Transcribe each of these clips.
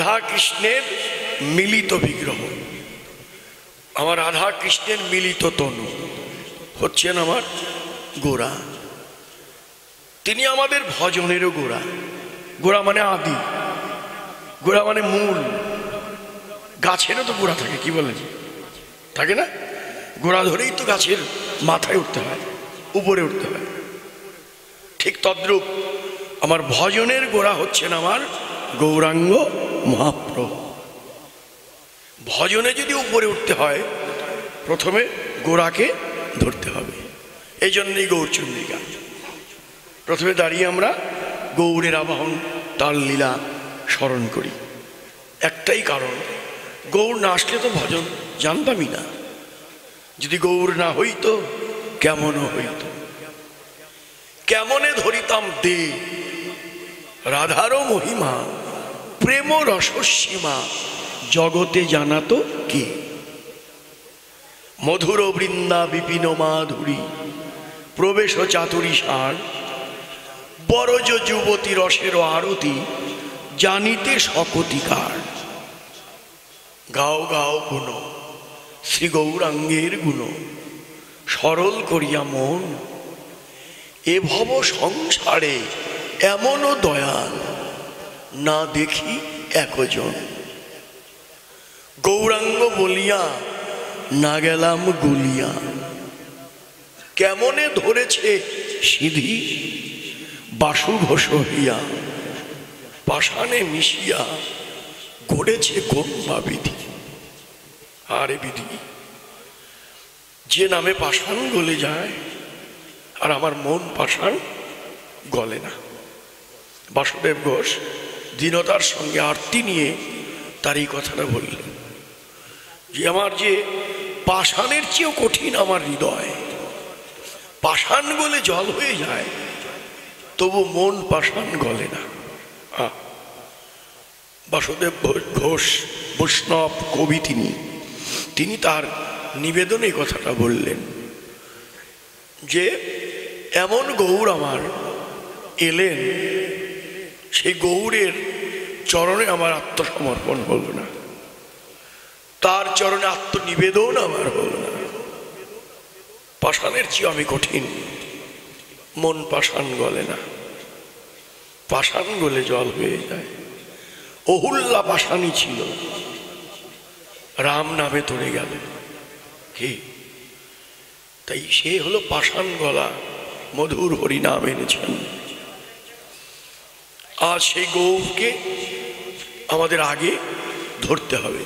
রাধা কৃষ্ণের মিলিত বিগ্রহ, আমার রাধা কৃষ্ণের মিলিত তনু হচ্ছেন আমার গোরা। তিনি আমাদের ভজনেরও গোরা। গোড়া মানে আদি, গোড়া মানে মূল। গাছেরও তো গোড়া থাকে, কি বলেন, থাকে না? গোড়া ধরেই তো গাছের মাথায় উঠতে হয়, উপরে উঠতে হয়। ঠিক তদ্রূপ আমার ভজনের গোড়া হচ্ছেন আমার গৌরাঙ্গ মহাপ্রভু। ভজনে যদি উপরে উঠতে হয় প্রথমে গোড়াকে ধরতে হবে। এই জন্যই গৌরচন্দ্রিকা। প্রথমে দাঁড়িয়ে আমরা গৌরের আবাহন তার লীলা স্মরণ করি। একটাই কারণ, গৌর না আসলে তো ভজন জানতামই না। যদি গৌর না হইতো কেমনও হইত, কেমনে ধরিতাম দে রাধারও মহিমা, প্রেম রসসীমা জগতে জানাতো কে। মধুর বৃন্দা বিপিন মাধুরী প্রবেশ চাতুরী সার, বরজ যুবতী রসের আরতি জানিতে শকতিকার। গাও গাও গুণ শ্রী গৌরাঙ্গের গুণ, সরল করিয়া মন এ ভব সংসারে এমনও দয়াল না দেখি একজন। গৌরাঙ্গ বলিয়া না গেলাম গুলিয়া, কেমনে ধরেছে সিধি বাসু ঘোষ হইয়া, পাষাণে মিশিয়া গড়েছে গৌরবা বিধি। আরে বিধি, যে নামে পাষাণ গলে যায় আর আমার মন পাষাণ গলে না। বাসুদেব ঘোষ দীনতার সঙ্গে আরতি নিয়ে তার এই কথাটা বললেন যে আমার যে পাষাণের চেয়েও কঠিন আমার হৃদয়, পাষাণ গলে জল হয়ে যায় তবু মন পাষাণ গলে না। বাসুদেব ঘোষ বৈষ্ণব কবি, তিনি তার নিবেদনে কথাটা বললেন যে এমন গৌর আমার এলেন, সেই গৌরের চরণে আমার আত্মসমর্পণ হল না, তার চরণে আত্মনিবেদন আমার হল না। পাষাণের চেয়ে আমি কঠিন, মন পাষাণ গলে না, পাষাণ গলে জল হয়ে যায়। অহুল্লা পাষাণী ছিল, রাম নামে তরে গেল কে, তাই সে হলো পাষাণ গলা, মধুর হরি নাম এনেছেন। আজ সেই গৌরকে আমাদের আগে ধরতে হবে।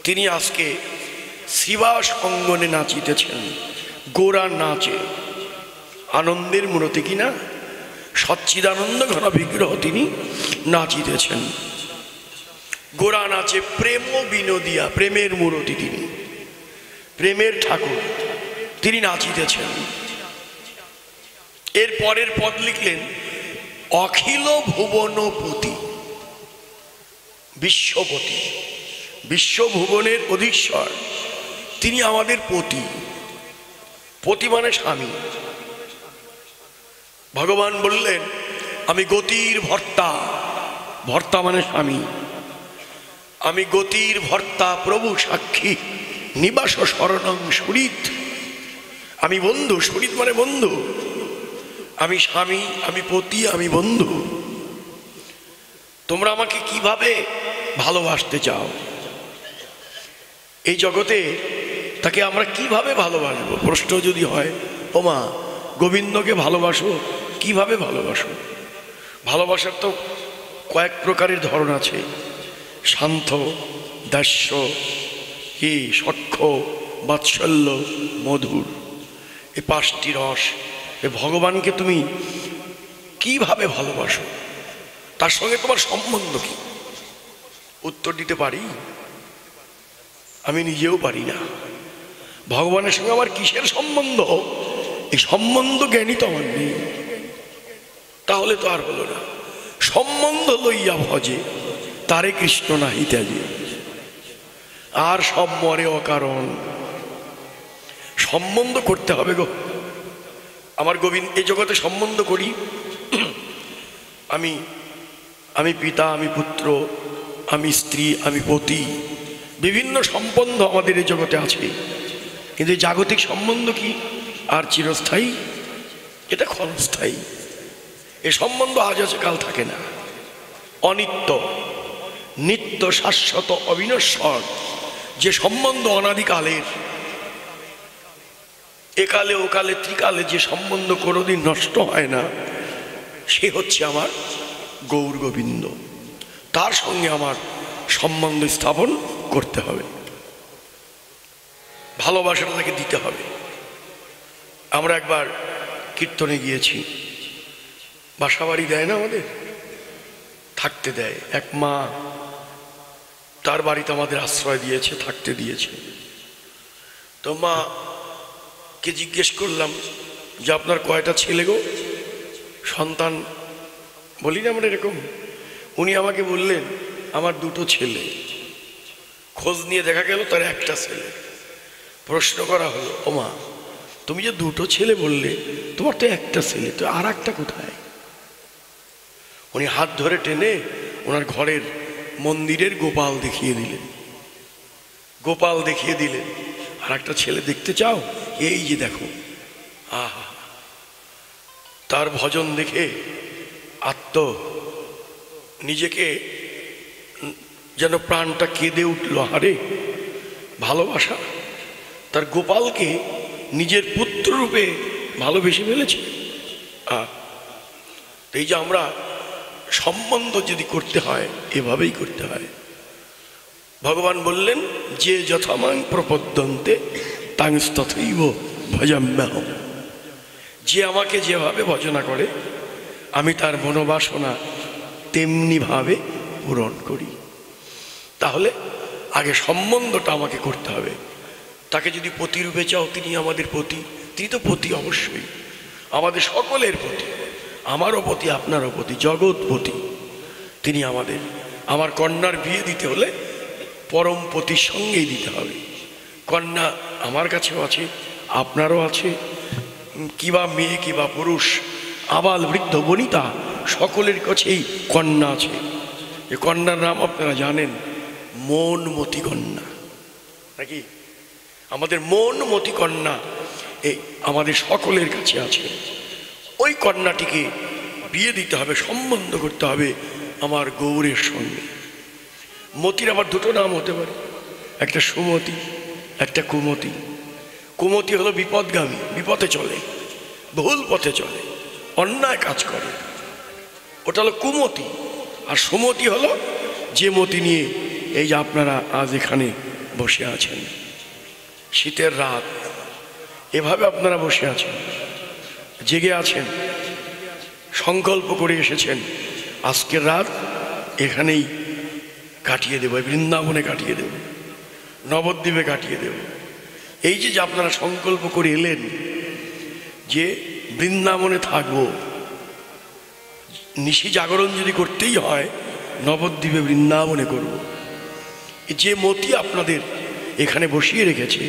তিনি আজকে শিবাস অঙ্গনে নাচিতেছেন, গোরার নাচে আনন্দের মূরতি কিনা সচ্চিদানন্দ ঘন বিগ্রহ তিনি নাচিতেছেন। গোরা নাচে প্রেম বিনোদিয়া, প্রেমের মূরতি তিনি, প্রেমের ঠাকুর তিনি নাচিতেছেন। এর পরের পদ লিখলেন অখিল ভুবনপতি, বিশ্বপতি, বিশ্বভুবনের অধীশ্বর তিনি আমাদের পতি। পতি মানে স্বামী। ভগবান বললেন আমি গতির ভর্তা, ভর্তা মানে স্বামী, আমি গতির ভর্তা প্রভু সাক্ষী নিবাস শরণং সুরিত। আমি বন্ধু, সুরিত মানে বন্ধু, আমি স্বামী, আমি পতি, আমি বন্ধু। তোমরা আমাকে কিভাবে ভালোবাসতে চাও? এই জগতে তাকে আমরা কিভাবে ভালোবাসবো? প্রশ্ন যদি হয়, ও মা গোবিন্দকে ভালোবাসো, কিভাবে ভালোবাসো? ভালোবাসার তো কয়েক প্রকারের ধরন আছে, শান্ত, দাস্য, কি সখ্য, বাৎসল্য, মধুর, এই পাঁচটি রস। এ ভগবানকে তুমি কিভাবে ভালোবাসো? তার সঙ্গে তোমার সম্বন্ধ কি? উত্তর দিতে পারি? আমি নিজেও পারি না। ভগবানের সঙ্গে আমার কিসের সম্বন্ধ, এই সম্বন্ধ জ্ঞানী তো আমার নেই। তাহলে তো আর হলো না। সম্বন্ধ লইয়া ভজে তারে কৃষ্ণ নাহি ত্যাজে, আর সব মরে অকারণ। সম্বন্ধ করতে হবে গো। আমার গোবিন্দ এই জগতে সম্বন্ধ করি, আমি পিতা, আমি পুত্র, আমি স্ত্রী, আমি পতি, বিভিন্ন সম্বন্ধ আমাদের এই জগতে আছে, কিন্তু জাগতিক সম্বন্ধ কি আর চিরস্থায়ী? এটা ক্ষণস্থায়ী। এ সম্বন্ধ আজ আছে কাল থাকে না, অনিত্য, নিত্য, শাশ্বত, অবিনশ্বর। যে সম্বন্ধ অনাদিকালের, একালে ওকালে ত্রিকালে যে সম্বন্ধ কোনোদিন নষ্ট হয় না, সে হচ্ছে আমার গৌর গোবিন্দ। তার সঙ্গে আমার সম্বন্ধ স্থাপন করতে হবে, ভালোবাসাটা তাকে দিতে হবে। আমরা একবার কীর্তনে গিয়েছি, বাসা বাড়ি দেয় না আমাদের, থাকতে দেয়। এক মা, তার বাড়িতে আমাদের আশ্রয় দিয়েছে, থাকতে দিয়েছে। তো মাকে জিজ্ঞেস করলাম যে আপনার কয়টা ছেলে গো, সন্তান বলি না আমরা এরকম। উনি আমাকে বললেন আমার দুটো ছেলে। খোঁজ নিয়ে দেখা গেল তার একটা ছেলে। প্রশ্ন করা হলো, ও মা তুমি যে দুটো ছেলে বললে, তোমার তো একটা ছেলে, তো আর একটা কোথায়? উনি হাত ধরে টেনে ওনার ঘরের মন্দিরের গোপাল দেখিয়ে দিলেন। গোপাল দেখিয়ে দিলেন, আর একটা ছেলে দেখতে চাও? এই যে দেখো। আহা, তার ভজন দেখে নিজেকে যেন প্রাণটা কেঁদে উঠল। হারে ভালোবাসা, তার গোপালকে নিজের পুত্র রূপে ভালোবেসে ফেলেছে। এই যে আমরা সম্বন্ধ যদি করতে হয়, এভাবেই করতে হয়। ভগবান বললেন যে যথামাং প্রপদ্যন্তে তাংস্তথৈব ভজাম্যহম। যে আমাকে যেভাবে ভজনা করে, আমি তার মনোবাসনা তেমনি ভাবে পূরণ করি। তাহলে আগে সম্বন্ধটা আমাকে করতে হবে। তাকে যদি পতিরূপে চাও, তিনি আমাদের পতি। তিনি তো পতি অবশ্যই, আমাদের সকলের পতি, আমারও পতি, আপনারও পতি, জগৎপতি তিনি আমাদের। আমার কন্যার বিয়ে দিতে হলে পরম পতির সঙ্গেই দিতে হবে। কন্যা আমার কাছেও আছে, আপনারও আছে, কিবা মেয়ে কিবা পুরুষ, আবাল বৃদ্ধ বনিতা সকলের কাছেই কন্যা আছে। এ কন্যার নাম আপনারা জানেন, মনমতি কন্যা, নাকি? আমাদের মনমতি কন্যা এই আমাদের সকলের কাছে আছে। ওই কন্যাটিকে বিয়ে দিতে হবে, সম্বন্ধ করতে হবে আমার গৌরের সঙ্গে। মতির আবার দুটো নাম হতে পারে, একটা সুমতি, একটা কুমতি। কুমতি হলো বিপদগামী, বিপথে চলে, ভুল পথে চলে, অন্যায় কাজ করে, ওটা হলো কুমতি। আর সুমতি হলো যে মতি নিয়ে এই যে আপনারা আজ এখানে বসে আছেন, শীতের রাত, এভাবে আপনারা বসে আছেন, জেগে আছেন, সংকল্প করে এসেছেন আজকের রাত এখানেই কাটিয়ে দেব, বৃন্দাবনে কাটিয়ে দেব, নবদ্বীপে কাটিয়ে দেব। এই যে আপনারা সংকল্প করে এলেন যে বৃন্দাবনে থাকবো, নিশি জাগরণ যদি করতেই হয় নবদ্বীপে বৃন্দাবনে করব। যে মতি আপনাদের এখানে বসিয়ে রেখেছে,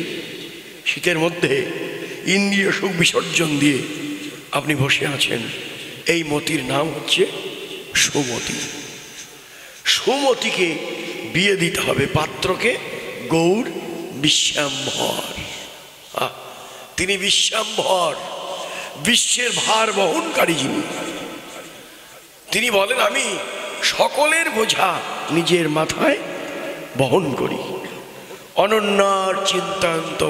শীতের মধ্যে ইন্দ্রিয় সুখ বিসর্জন দিয়ে আপনি বসে আছেন, এই মতির নাম হচ্ছে সুমতি। সুমতিকে বিয়ে দিতে হবে পাত্রকে গৌর বিশ্বাম্ভর। তিনি বিশ্বাম্ভর, বিশ্বের ভার বহনকারী যিনি। তিনি বলেন আমি সকলের বোঝা নিজের মাথায় বহন করি। অনন্যার চিন্তান্ত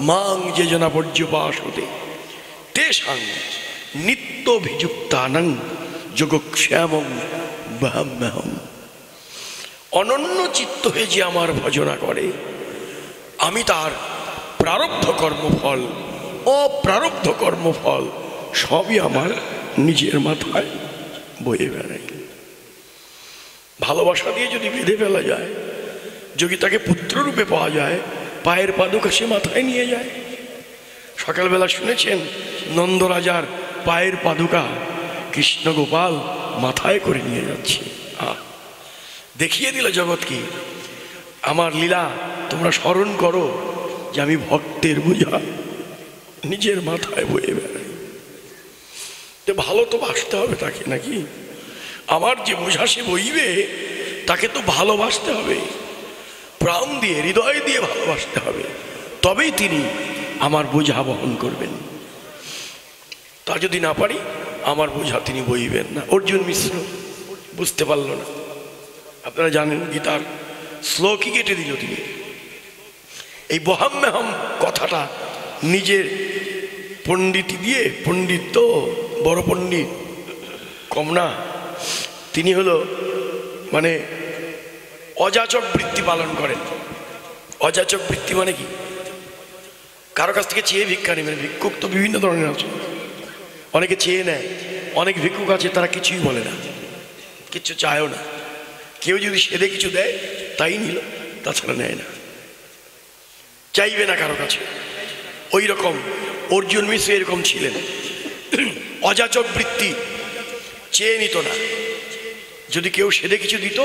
মাং যে জনা পর্যপাসতে তেষাং নিত্যভিযুক্তানাং যোগক্ষেমং বহাম্যহম। অনন্য চিত্ত হয়ে যে আমার ভজনা করে, আমি তার প্রারব্ধ কর্মফল, অপ্রারব্ধ কর্মফল সবই আমার নিজের মাথায় বয়ে বেড়াই। ভালোবাসা দিয়ে যদি বেঁধে ফেলা যায়, যদি তাকে পুত্ররূপে পাওয়া যায়, পায়ের পাদুকা সে মাথায় নিয়ে যায়। সকালবেলা শুনেছেন নন্দরাজার পায়ের পাদুকা কৃষ্ণ গোপাল মাথায় করে নিয়ে যাচ্ছে। দেখিয়ে দিল জগৎকে আমার লীলা, তোমরা স্মরণ করো যে আমি ভক্তের বোঝা নিজের মাথায় বয়ে বেড়াই। ভালো তো বাসতে হবে তাকে, নাকি? আমার যে বোঝা সে বইবে, তাকে তো ভালোবাসতে হবে, প্রাণ দিয়ে হৃদয় দিয়ে ভালোবাসতে হবে, তবেই তিনি আমার বোঝা বহন করবেন। তা যদি না পারি আমার বোঝা তিনি বইবেন না। অর্জুন মিশ্র বুঝতে পারল না। আপনারা জানেন গীতার শ্লোকই কেটে দিল তিনি। এই বহাম্যহম কথাটা নিজের পণ্ডিত দিয়ে, পণ্ডিত তো বড় পণ্ডিত কম না, তিনি হলো মানে অযাচক বৃত্তি পালন করেন। অযাচক বৃত্তি মানে কি? কারো কাছ থেকে চেয়ে ভিক্ষা নেবেন। ভিক্ষুক তো বিভিন্ন ধরনের আছে, অনেকে চেয়ে নেয়, অনেক ভিক্ষুক আছে তারা কিছুই বলে না, কিচ্ছু চায়ও না। কেউ যদি সেদে কিছু দেয় তাই নিল, তাছাড়া নেয় না, চাইবে না কারো কাছে। ওই রকম অর্জুন মিশ্র এরকম ছিলেন, অযাচক বৃত্তি, চেয়ে নিত না। যদি কেউ সেদে কিছু দিত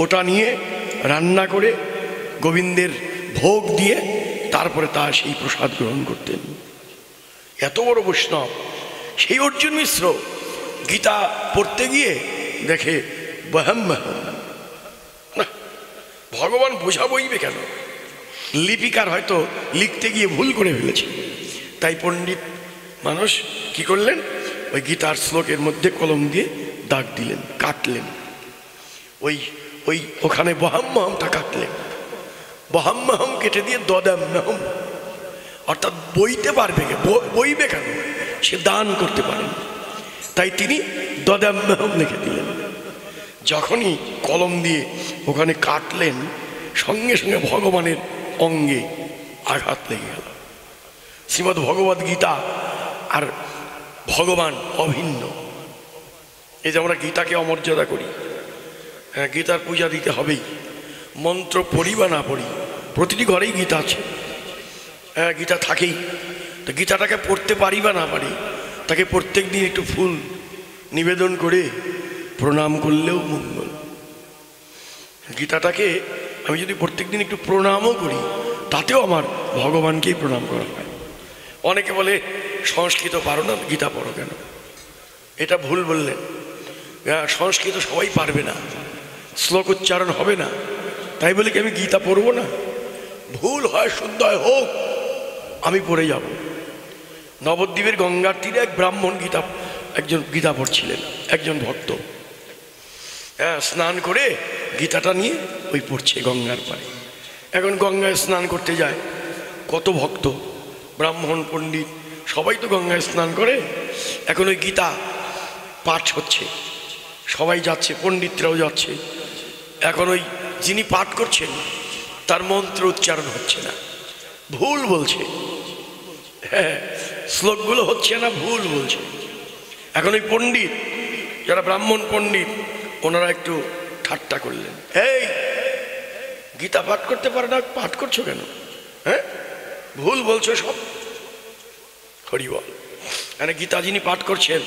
ওটা নিয়ে রান্না করে গোবিন্দের ভোগ দিয়ে তারপরে তা সেই প্রসাদ গ্রহণ করতেন। এত বড় বৈষ্ণব সেই অর্জুন মিশ্র গীতা পড়তে গিয়ে দেখে বহাম্যহম, না ভগবান বোঝা বইবে কেন? লিপিকার হয়তো লিখতে গিয়ে ভুল করে ফেলেছে, তাই পণ্ডিত মানুষ কি করলেন, ওই গীতার শ্লোকের মধ্যে কলম দিয়ে দাগ দিলেন, কাটলেন। ওই ওখানে বহাম্যহমটা কাটলেন, বহাম্যহম কেটে দিয়ে দদাম্যহম, অর্থাৎ বইতে পারবে, বইবে কেন? সে দান করতে পারেন, তাই তিনি দদাম্যহম লিখে দিলেন। যখনই কলম দিয়ে ওখানে কাটলেন সঙ্গে সঙ্গে ভগবানের অঙ্গে আঘাত লেগে গেল। শ্রীমদ্ ভগবদ গীতা আর ভগবান অভিন্ন। এই যে আমরা গীতাকে অমর্যাদা করি, হ্যাঁ গীতার পূজা দিতে হবেই, মন্ত্র পড়ি বা না পড়ি, প্রতিটি ঘরেই গীতা আছে, হ্যাঁ গীতা থাকেই। তো গীতাটাকে পড়তে পারি বা না পারি, তাকে প্রত্যেক দিন একটু ফুল নিবেদন করে প্রণাম করলেও মঙ্গল। গীতাটাকে আমি যদি প্রত্যেক দিন একটু প্রণামও করি তাতেও আমার ভগবানকেই প্রণাম করা হয়। অনেকে বলে সংস্কৃত পারো না, গীতা পড়ো কেন? এটা ভুল বললেন। সংস্কৃত সবাই পারবে না, শ্লোক উচ্চারণ হবে না, তাই বলে কি আমি গীতা পড়বো না? ভুল হয় শুদ্ধ হয় হোক, আমি পড়ে যাব। নবদ্বীপের গঙ্গার তীরে এক ব্রাহ্মণ একজন গীতা পড়ছিলেন, একজন ভক্ত, হ্যাঁ স্নান করে গীতাটা নিয়ে ওই পড়ছে গঙ্গার পাড়ে। এখন গঙ্গায় স্নান করতে যায় কত ভক্ত, ব্রাহ্মণ পণ্ডিত সবাই তো গঙ্গায় স্নান করে। এখন ওই গীতা পাঠ হচ্ছে, সবাই যাচ্ছে, পণ্ডিতরাও যাচ্ছে। এখন ওই যিনি পাঠ করছেন তার মন্ত্র উচ্চারণ হচ্ছে না, ভুল বলছে, হ্যাঁ শ্লোকগুলো হচ্ছে না, ভুল বলছে। এখন ওই পণ্ডিত, যারা ব্রাহ্মণ পণ্ডিত, ওনারা একটু ঠাট্টা করলেন, এই গীতা পাঠ করতে পারে না, পাঠ করছো কেন? হ্যাঁ ভুল বলছো সব। হরি বল। মানে গীতা যিনি পাঠ করছেন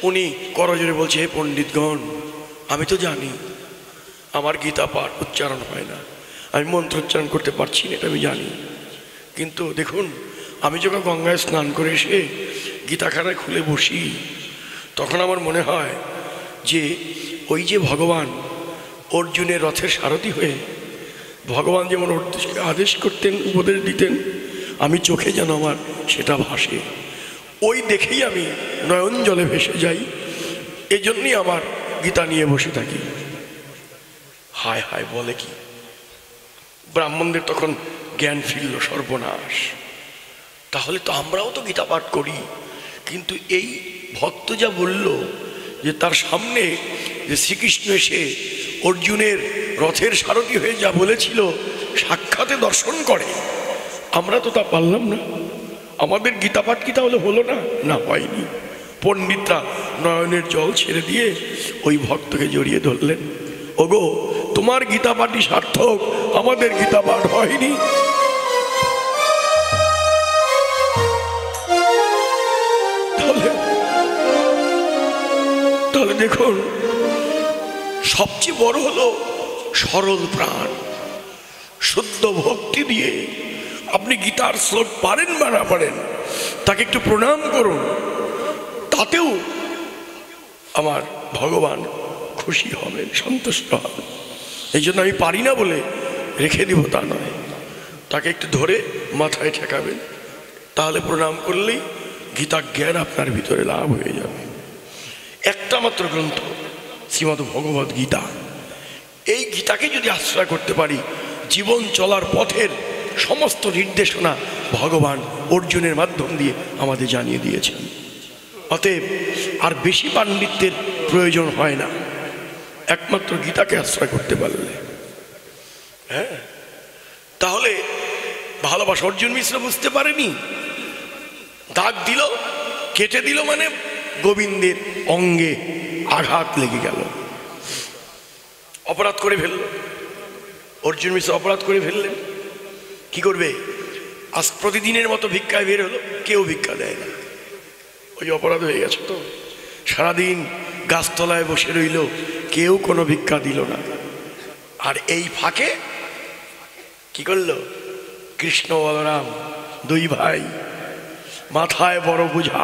উনি করজোরে বলছে, হে পণ্ডিতগণ, আমি তো জানি আমার গীতা পাঠ উচ্চারণ হয় না, আমি মন্ত্র উচ্চারণ করতে পারছি না, এটা আমি জানি, কিন্তু দেখুন আমি যখন গঙ্গায় স্নান করে এসে গীতাখানা খুলে বসি তখন আমার মনে হয় যে ওই যে ভগবান অর্জুনের রথের সারথি হয়ে ভগবান যেমন অর্জুনকে আদেশ করতেন, উপদেশ দিতেন, আমি চোখে যেন আমার সেটা ভাসে, ওই দেখেই আমি নয়ন জলে ভেসে যাই। এই জন্যই আমার গীতা নিয়ে বসে থাকি। হায় হায় বলে কি! ব্রাহ্মণদের তখন জ্ঞান ফিরল, সর্বনাশ, তাহলে তো আমরাও তো গীতা পাঠ করি, কিন্তু এই ভক্ত যা বলল যে তার সামনে যে শ্রীকৃষ্ণ এসে অর্জুনের রথের সারথি হয়ে যা বলেছিল সাক্ষাতে দর্শন করে, আমরা তো তা পারলাম না। আমাদের গীতা পাঠ কি তাহলে হলো না? না, হয়নি। পণ্ডিতরা নয়নের জল ছেড়ে দিয়ে ওই ভক্তকে জড়িয়ে ধরলেন, ওগো তোমার গীতা পাঠই সার্থক, আমাদের গীতা পাঠ হয়নি। তাহলে দেখুন সবচেয়ে বড় হলো সরল প্রাণ, শুদ্ধ ভক্তি দিয়ে আপনি গীতার শ্লোক পারেন বা না পারেন তাকে একটু প্রণাম করুন, তাতেও আমার ভগবান খুশি হবেন, সন্তুষ্ট হবেন। এই জন্য আমি পারি না বলে রেখে দিব তা নয়, তাকে একটু ধরে মাথায় ঠেকাবেন, তাহলে প্রণাম করলেই গীতা জ্ঞান আপনার ভিতরে লাভ হয়ে যাবে। একটা মাত্র গ্রন্থ শ্রীমদ্ ভগবদ গীতা, এই গীতাকে যদি আশ্রয় করতে পারি, জীবন চলার পথের সমস্ত নির্দেশনা ভগবান অর্জুনের মাধ্যম দিয়ে আমাদের জানিয়ে দিয়েছেন। অতএব আর বেশি পাণ্ডিত্যের প্রয়োজন হয় না, একমাত্র গীতাকে আশ্রয় করতে পারলে। হ্যাঁ, তাহলে ভালোবাসা অর্জুন মিশ্র বুঝতে পারেনি, দাগ দিল, কেটে দিল, মানে গোবিন্দের অঙ্গে আঘাত লেগে গেল, অপরাধ করে ফেলল। অর্জুন মিশ্র অপরাধ করে ফেললেন, কি করবে? আজ প্রতিদিনের মতো ভিক্ষায় বের হলো, কেউ ভিক্ষা দেয় না, ওই অপরাধ হয়ে গেছে তো। সারাদিন গাছতলায় বসে রইল, কেউ কোনো ভিক্ষা দিল না। আর এই ফাঁকে কি করলো? কৃষ্ণ বলরাম দুই ভাই, মাথায় বড় বোঝা,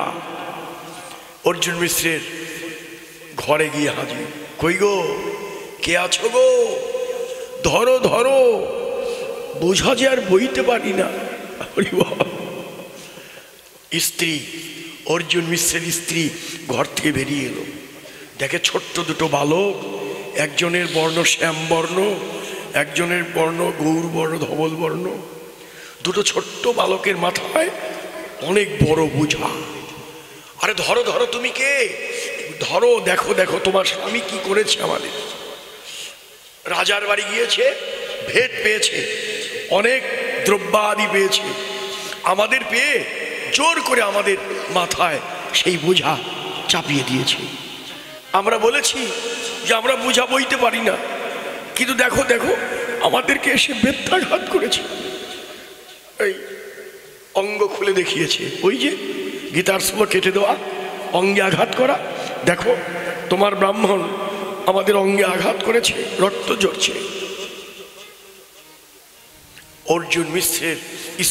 অর্জুন মিশ্রের ঘরে গিয়ে হাজির। কই গো, কে আছো গো? ধরো ধরো, বোঝা যে আর বইতে পারি না। স্ত্রী, অর্জুন মিশ্রের স্ত্রী ঘর থেকে বেরিয়ে এলো, দেখে ছোট্ট দুটো বালক, একজনের বর্ণ শ্যামবর্ণ, একজনের বর্ণ গৌর বর্ণ ধবল বর্ণ, দুটো ছোট্ট বালকের মাথায় অনেক বড় বোঝা। আরে ধরো ধরো, তুমি কে? ধরো, দেখো দেখো তোমার স্বামী কি করেছে। আমাদের রাজার বাড়ি গিয়েছে, ভেট পেয়েছে, অনেক দ্রব্যাদি পেয়েছে, আমাদের পেয়ে জোর করে আমাদের মাথায় সেই বোঝা চাপিয়ে দিয়েছে। আমরা বলেছি যে আমরা বোঝা বইতে পারি না, কিন্তু দেখো দেখো আমাদেরকে এসে বেত্রাঘাত করেছে। এই অঙ্গ খুলে দেখিয়েছে, ওই যে গীতার শ্লোক কেটে দেওয়া, অঙ্গে আঘাত করা, দেখো তোমার ব্রাহ্মণ আমাদের অঙ্গে আঘাত করেছে, রক্ত ঝরছে। অর্জুন মিশ্রের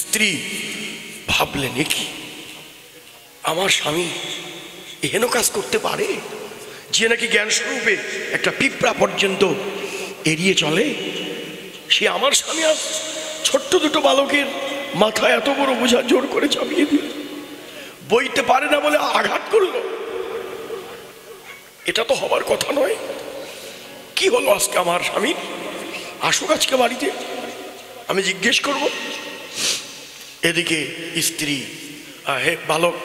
স্ত্রী ভাবলেন, কি আমার স্বামী এহেন কাজ করতে পারে, যে নাকি জ্ঞান স্বরূপে একটা পিঁপড়া পর্যন্ত এড়িয়ে চলে, সে আমার স্বামী আজ ছোট্ট দুটো বালকের মাথায় এত বড় বোঝা জোর করে চাপিয়ে দিল, বইতে পারে না বলে আঘাত করলো। এটা তো হবার কথা নয়। কি হলো আজকে আমার স্বামীর? আসুক আজকে বাড়িতে, আমি জিজ্ঞেস করব। এদিকে স্ত্রী, হে বালক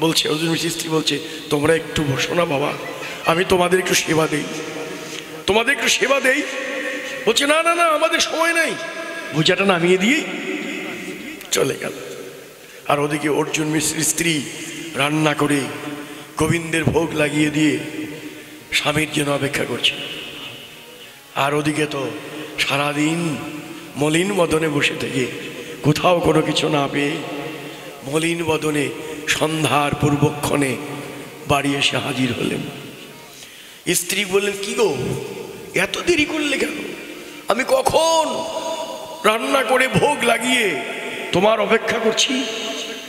বলছে, অর্জুন মিশ্রের স্ত্রী বলছে, তোমরা একটু বসো না বাবা, আমি তোমাদের একটু সেবা দেই, তোমাদের একটু সেবা দেই। বলছে, না না না, আমাদের সময় নাই, বোঝাটা নামিয়ে দিয়েই চলে গেল। আর ওদিকে অর্জুন মিশ্রের স্ত্রী রান্না করে গোবিন্দের ভোগ লাগিয়ে দিয়ে স্বামীর জন্য অপেক্ষা করছে। আর ওদিকে তো সারাদিন মলিন বদনে বসে থেকে কোথাও কোনো কিছু না পেয়ে মলিন বদনে সন্ধ্যার পূর্বক্ষণে বাড়ি এসে হাজির হলেন। স্ত্রী বললেন, কি গো এত দেরি করলে কেন? আমি কখন রান্না করে ভোগ লাগিয়ে তোমার অপেক্ষা করছি,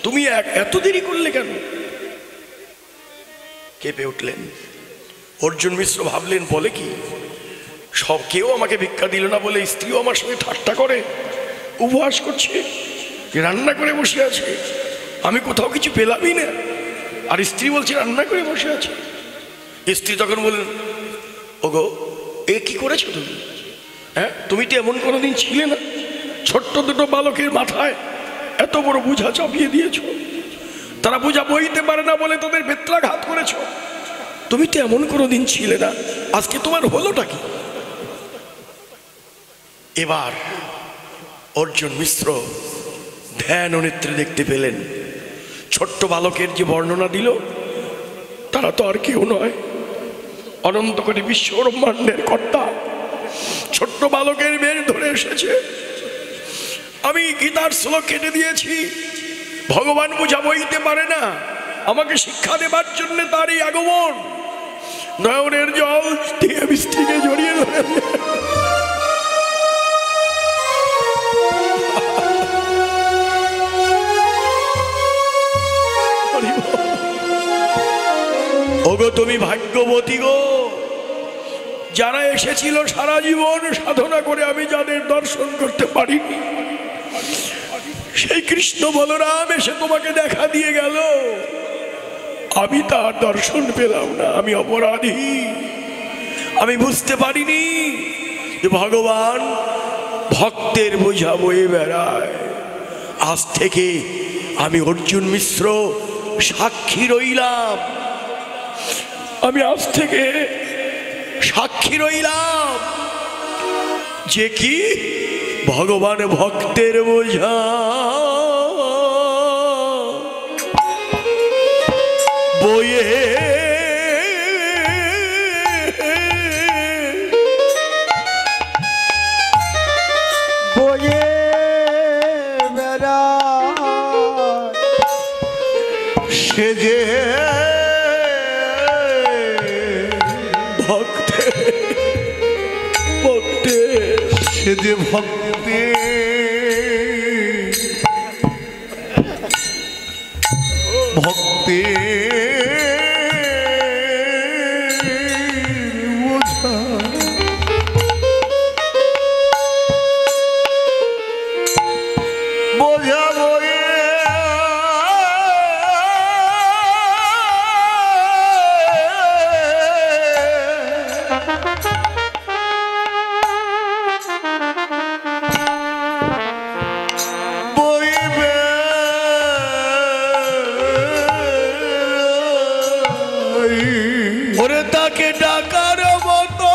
তুমি এত দেরি করলে কেন? কেঁপে উঠলেন। অর্জুন মিশ্র ভাবলেন, বলে কি, সব কেউ আমাকে ভিক্ষা দিল না বলে স্ত্রীও আমার সঙ্গে ঠাট্টা করে উপহাস করছে, রান্না করে বসে আছে, আমি কোথাও কিছু পেলামই না, আর স্ত্রী বলছে রান্না করে বসে আছে। স্ত্রী তখন বললেন, ওগো এ কি করেছো তুমি? হ্যাঁ, তুমি তো এমন কোনোদিন ছিলে না, ছোট্ট দুটো বালকের মাথায় এত বড় বোঝা চাপিয়ে দিয়েছো, তারা বোঝা বইতে পারে না বলে তাদের বেত্রাঘাত করেছো, তুমি তো এমন কোনোদিন ছিলে না, আজকে তোমার হলোটা কি? এবার অর্জুন মিশ্র ধ্যান ও নেত্রে দেখতে পেলেন, ছোট্ট বালকের যে বর্ণনা দিল তারা তো আর কেউ নয়, অনন্ত কোটি বিশ্ব ব্রহ্মাণ্ডের কর্তা ছোট্ট বালকের বের ধরে এসেছে। আমি গীতার শ্লোক কেটে দিয়েছি, ভগবান বোঝা বইতে পারে না, আমাকে শিক্ষা দেবার জন্য তারই আগমন। নয়নের জল দিয়ে বৃষ্টিকে জড়িয়ে ধরে ওগো তুমি ভাগ্যবতী গো, যারা এসেছিল সারা জীবন সাধনা করে আমি যাদের দর্শন করতে পারিনি, সেই কৃষ্ণ বলরাম এসে তোমাকে দেখা দিয়ে গেল, আমি তার দর্শন পেলাম না। আমি অপরাধী, আমি বুঝতে পারিনি যে ভগবান ভক্তের বোঝা বয়ে বেড়ায়। আজ থেকে আমি অর্জুন মিশ্র সাক্ষী রইলাম, আমি আজ থেকে সাক্ষী রইলাম যে কি ভগবান ভক্তের বোঝা বয়ে বয়ে বেড়া সে যে ভক্তে ভক্তে সে যে ভক্তে ভক্তে বোঝা বয়ে বইবে ওরে তাকে ডাকার মতো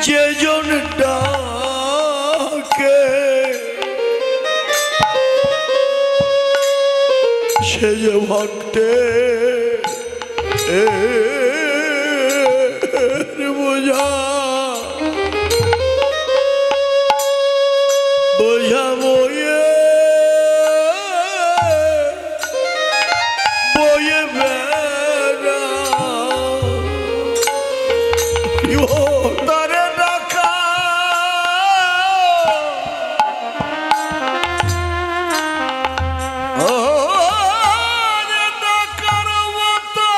যেজন ডাকে সে যে ভক্তে বোঝা বোঝা বয়ে বয়ে বেড়া তারে ডাকা ও রে ডাকার মতো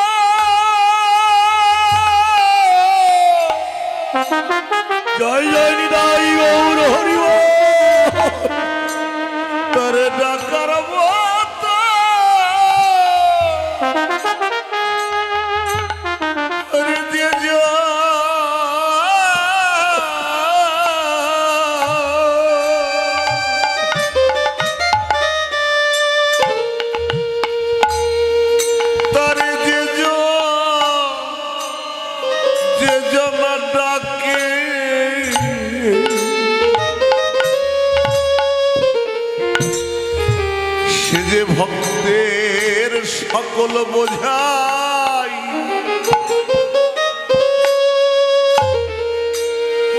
জয় জয় নিতাই গৌর হরি বল। তারে ডাকার মতো রে দিয়ে যা তারে যে জন ডাকে সে যে ভক্তের সকল বোঝাই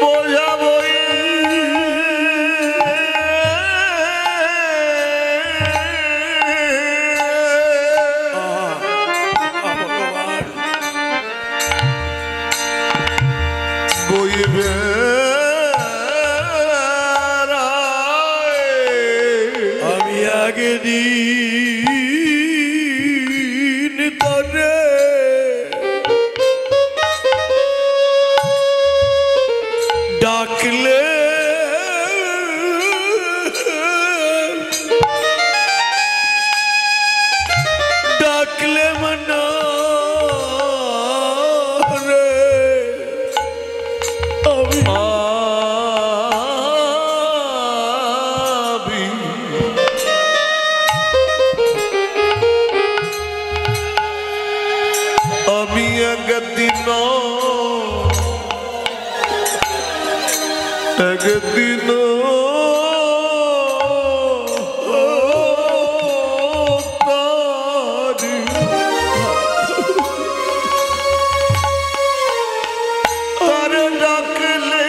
বোঝা বই বইবে আমি আগে দিন তরে ডাকলে ডাকলে মনা রে আমি আমি একদিন তারে ডাকলে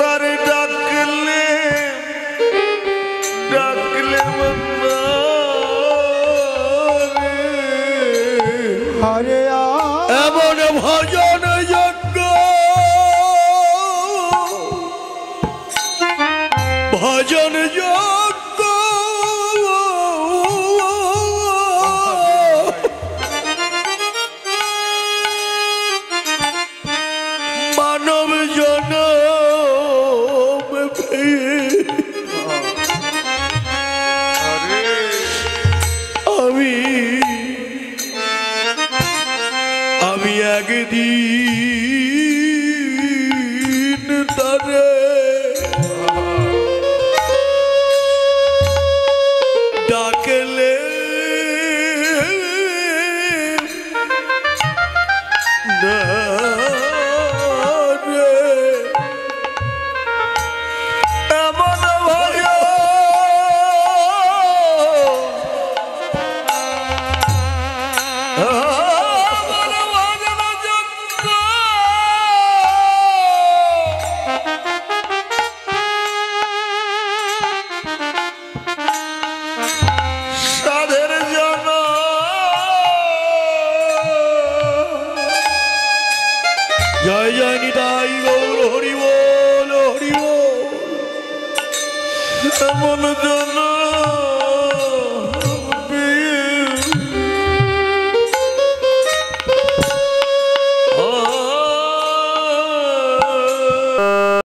তারে ডাকলে ডাকলে মন্না এমন ভজন যজ্ঞ ভজন যজ্ঞ মানব জনম আমি একদিন তারে ডাকলে না রে এমন ভয় সাধের জন জয় জয় নিতাই গৌর হরি বল হরি বল এমন জন